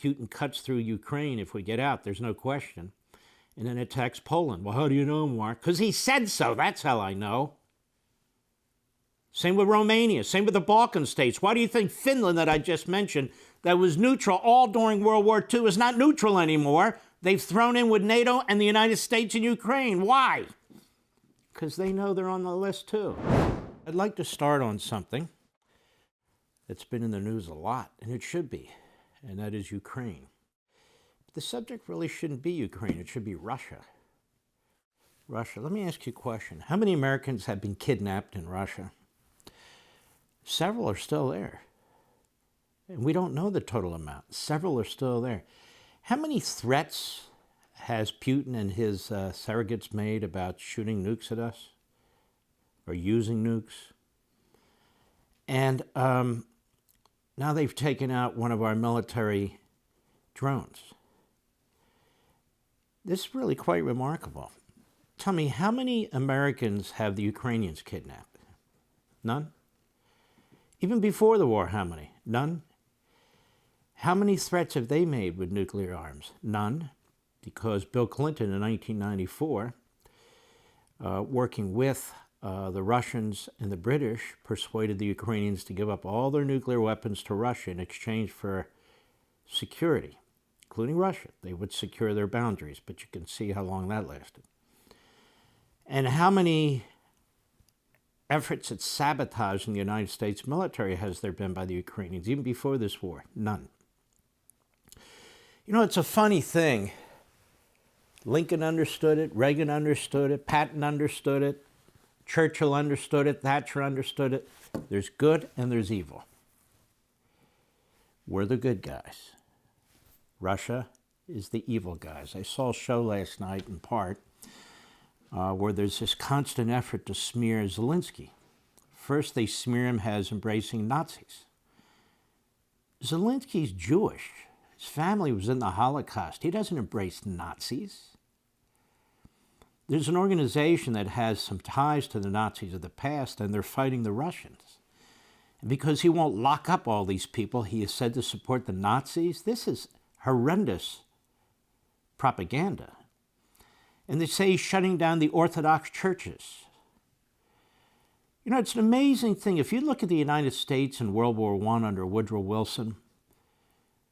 Putin cuts through Ukraine if we get out, there's no question, and then attacks Poland. Well, how do you know, Mark? Because he said so. That's how I know. Same with Romania. Same with the Balkan states. Why do you think Finland, that I just mentioned, that was neutral all during World War II, is not neutral anymore? They've thrown in with NATO and the United States and Ukraine. Why? Because they know they're on the list too. I'd like to start on something that's been in the news a lot, and it should be, and that is Ukraine. But the subject really shouldn't be Ukraine. It should be Russia. Russia. Let me ask you a question. How many Americans have been kidnapped in Russia? Several are still there. And we don't know the total amount. Several are still there. How many threats has Putin and his surrogates made about shooting nukes at us or using nukes? And now they've taken out one of our military drones. This is really quite remarkable. Tell me, how many Americans have the Ukrainians kidnapped? None? Even before the war, how many? None? How many threats have they made with nuclear arms? None, because Bill Clinton in 1994, working with the Russians and the British, persuaded the Ukrainians to give up all their nuclear weapons to Russia in exchange for security, including Russia. They would secure their boundaries, but you can see how long that lasted. And how many efforts at sabotaging the United States military has there been by the Ukrainians, even before this war? None. You know, it's a funny thing. Lincoln understood it, Reagan understood it, Patton understood it, Churchill understood it, Thatcher understood it. There's good and there's evil. We're the good guys. Russia is the evil guys. I saw a show last night in part where there's this constant effort to smear Zelensky. First, they smear him as embracing Nazis. Zelensky's Jewish. His family was in the Holocaust. He doesn't embrace Nazis. There's an organization that has some ties to the Nazis of the past, and they're fighting the Russians. And because he won't lock up all these people he is said to support the Nazis, this is horrendous propaganda. And they say he's shutting down the Orthodox churches. You know, it's an amazing thing. If you look at the United States in World War I under Woodrow Wilson,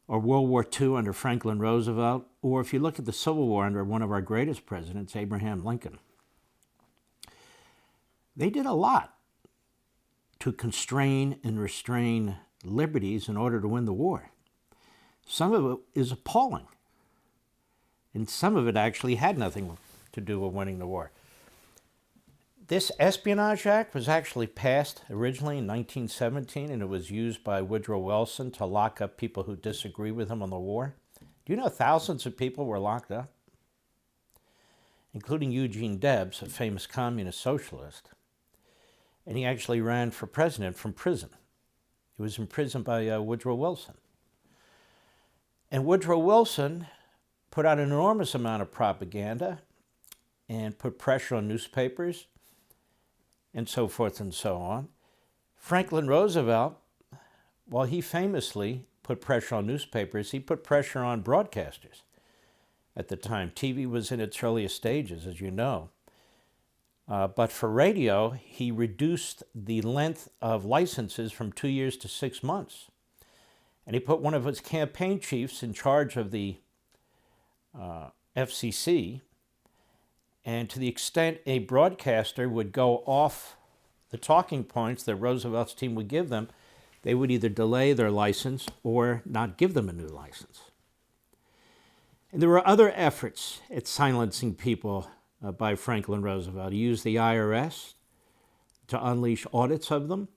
or World War II under Franklin Roosevelt, or if you look at the Civil War under one of our greatest presidents, Abraham Lincoln, they did a lot to constrain and restrain liberties in order to win the war. Some of it is appalling, and some of it actually had nothing to do with winning the war. This Espionage Act was actually passed originally in 1917, and it was used by Woodrow Wilson to lock up people who disagree with him on the war. Do you know thousands of people were locked up? Including Eugene Debs, a famous communist socialist. And he actually ran for president from prison. He was imprisoned by Woodrow Wilson. And Woodrow Wilson put out an enormous amount of propaganda and put pressure on newspapers and so forth and so on. Franklin Roosevelt, while he famously put pressure on newspapers, he put pressure on broadcasters. At the time, TV was in its earliest stages, as you know. But for radio, he reduced the length of licenses from 2 years to 6 months. And he put one of his campaign chiefs in charge of the FCC. And to the extent a broadcaster would go off the talking points that Roosevelt's team would give them, they would either delay their license or not give them a new license. And there were other efforts at silencing people by Franklin Roosevelt. He used the IRS to unleash audits of them.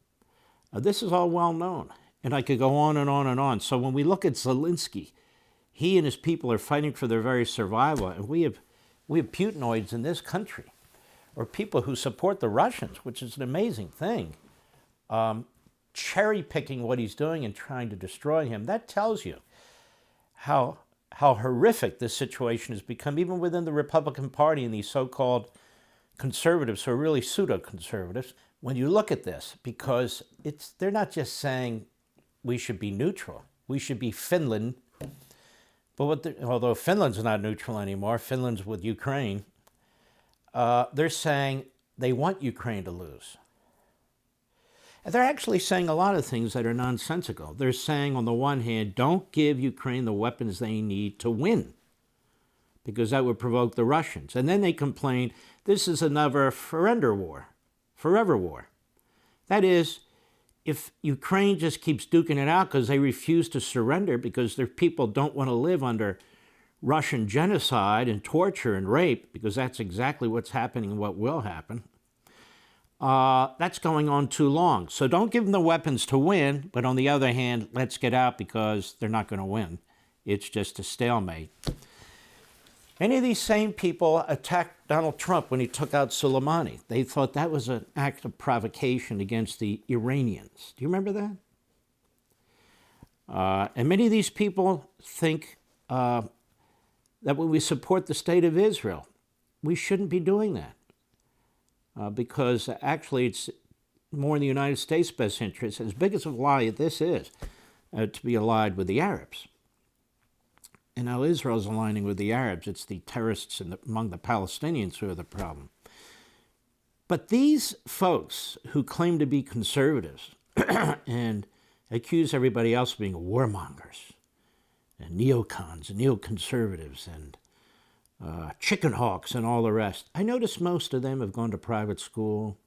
This is all well known, and I could go on and on and on. So when we look at Zelensky, he and his people are fighting for their very survival, and we have Putinoids in this country, or people who support the Russians, which is an amazing thing, cherry-picking what he's doing and trying to destroy him. That tells you how horrific this situation has become, even within the Republican Party and these so-called conservatives who are really pseudo-conservatives. When you look at this, because they're not just saying we should be neutral, we should be Finland, But although Finland's not neutral anymore, Finland's with Ukraine, they're saying they want Ukraine to lose. And they're actually saying a lot of things that are nonsensical. They're saying, on the one hand, don't give Ukraine the weapons they need to win, because that would provoke the Russians. And then they complain, this is another forever war. That is, if Ukraine just keeps duking it out because they refuse to surrender because their people don't want to live under Russian genocide and torture and rape, because that's exactly what's happening and what will happen, that's going on too long. So don't give them the weapons to win, but on the other hand, let's get out because they're not going to win. It's just a stalemate. Many of these same people attacked Donald Trump when he took out Soleimani. They thought that was an act of provocation against the Iranians. Do you remember that? And many of these people think that when we support the state of Israel, we shouldn't be doing that. Because actually it's more in the United States' best interest, as big as a lie this is, to be allied with the Arabs. And now Israel's aligning with the Arabs. It's the terrorists among the Palestinians who are the problem. But these folks who claim to be conservatives and accuse everybody else of being warmongers and neocons and neoconservatives and chicken hawks and all the rest, I notice most of them have gone to private school,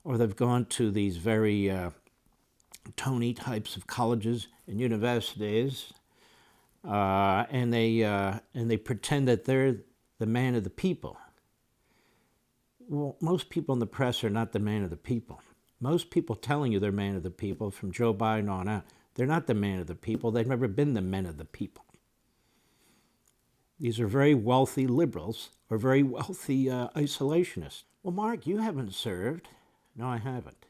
or they've gone to these very Tony types of colleges and universities, and they pretend that they're the man of the people. Well, most people in the press are not the man of the people. Most people telling you they're man of the people, from Joe Biden on out, they're not the man of the people. They've never been the men of the people. These are very wealthy liberals or very wealthy isolationists. Well, Mark, you haven't served. No, I haven't.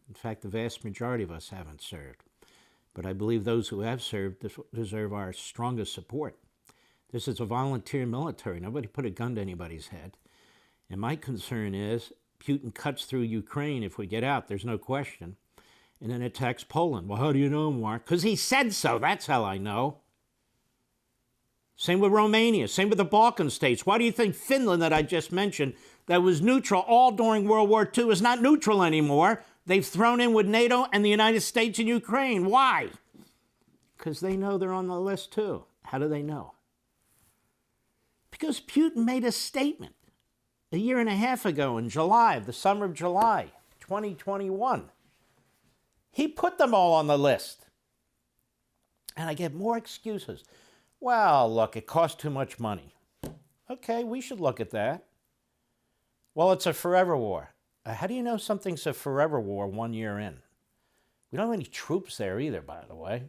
In fact, the vast majority of us haven't served. But I believe those who have served deserve our strongest support. This is a volunteer military. Nobody put a gun to anybody's head. And my concern is Putin cuts through Ukraine if we get out, there's no question, and then attacks Poland. Well, how do you know, Mark? Because he said so. That's how I know. Same with Romania. Same with the Balkan states. Why do you think Finland, that I just mentioned, that was neutral all during World War II, is not neutral anymore? They've thrown in with NATO and the United States and Ukraine. Why? Because they know they're on the list too. How do they know? Because Putin made a statement a year and a half ago in July, the summer of July, 2021. He put them all on the list. And I get more excuses. Well, look, it costs too much money. Okay, we should look at that. Well, it's a forever war. How do you know something's a forever war 1 year in? We don't have any troops there either, by the way.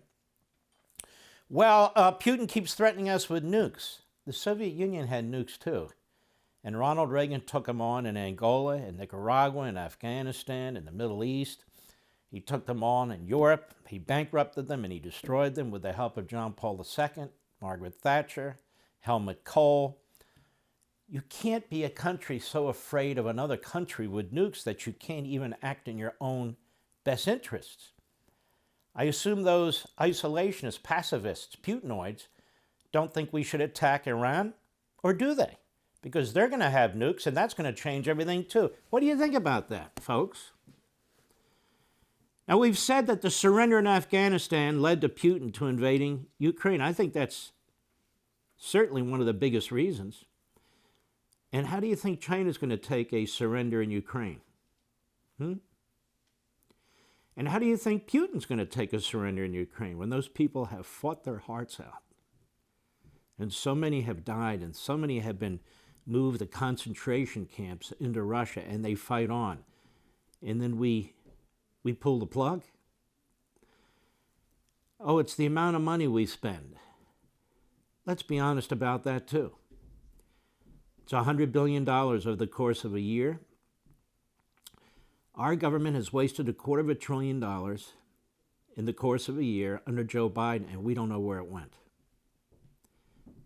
Well, Putin keeps threatening us with nukes. The Soviet Union had nukes too. And Ronald Reagan took them on in Angola, in Nicaragua, in Afghanistan, in the Middle East. He took them on in Europe. He bankrupted them and he destroyed them with the help of John Paul II, Margaret Thatcher, Helmut Kohl. You can't be a country so afraid of another country with nukes that you can't even act in your own best interests. I assume those isolationists, pacifists, Putinoids, don't think we should attack Iran, or do they? Because they're going to have nukes, and that's going to change everything too. What do you think about that, folks? Now, we've said that the surrender in Afghanistan led to Putin to invading Ukraine. I think that's certainly one of the biggest reasons. And how do you think China's going to take a surrender in Ukraine? And how do you think Putin's going to take a surrender in Ukraine when those people have fought their hearts out? And so many have died, and so many have been moved to concentration camps into Russia, and they fight on. And then we pull the plug? Oh, it's the amount of money we spend. Let's be honest about that too. It's $100 billion over the course of a year. Our government has wasted $250 billion in the course of a year under Joe Biden, and we don't know where it went.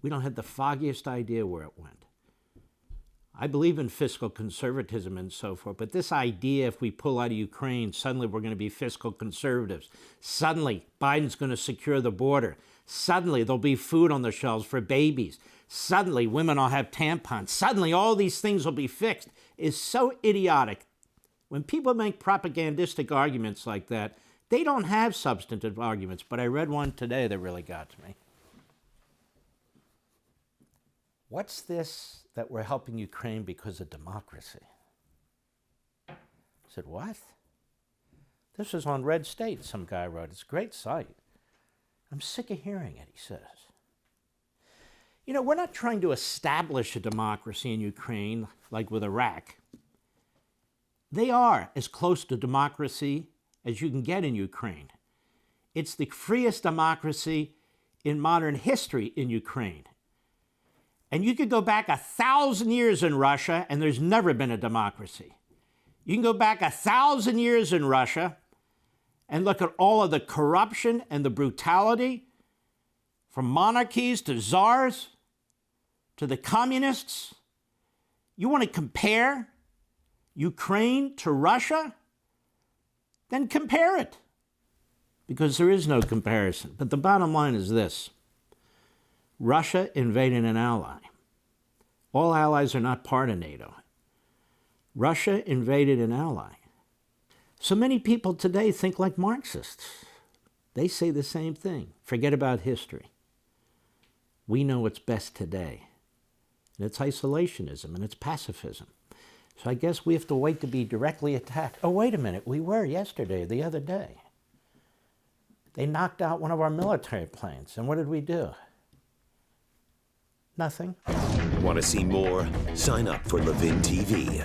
We don't have the foggiest idea where it went. I believe in fiscal conservatism and so forth, but this idea if we pull out of Ukraine, suddenly we're going to be fiscal conservatives. Suddenly, Biden's going to secure the border. Suddenly there'll be food on the shelves for babies. Suddenly women will have tampons. Suddenly all these things will be fixed. It's so idiotic. When people make propagandistic arguments like that, they don't have substantive arguments, but I read one today that really got to me. What's this that we're helping Ukraine because of democracy? I said, what? This was on Red State, some guy wrote. It's a great site. I'm sick of hearing it, he says. You know, we're not trying to establish a democracy in Ukraine like with Iraq. They are as close to democracy as you can get in Ukraine. It's the freest democracy in modern history in Ukraine. And you could go back 1,000 years in Russia and there's never been a democracy. You can go back 1,000 years in Russia and look at all of the corruption and the brutality from monarchies to czars to the communists. You want to compare Ukraine to Russia? Then compare it, because there is no comparison. But the bottom line is this. Russia invaded an ally. All allies are not part of NATO. Russia invaded an ally. So many people today think like Marxists. They say the same thing. Forget about history. We know what's best today. And it's isolationism and it's pacifism. So I guess we have to wait to be directly attacked. Oh, wait a minute. We were yesterday, the other day. They knocked out one of our military planes. And what did we do? Nothing. Want to see more? Sign up for Levin TV.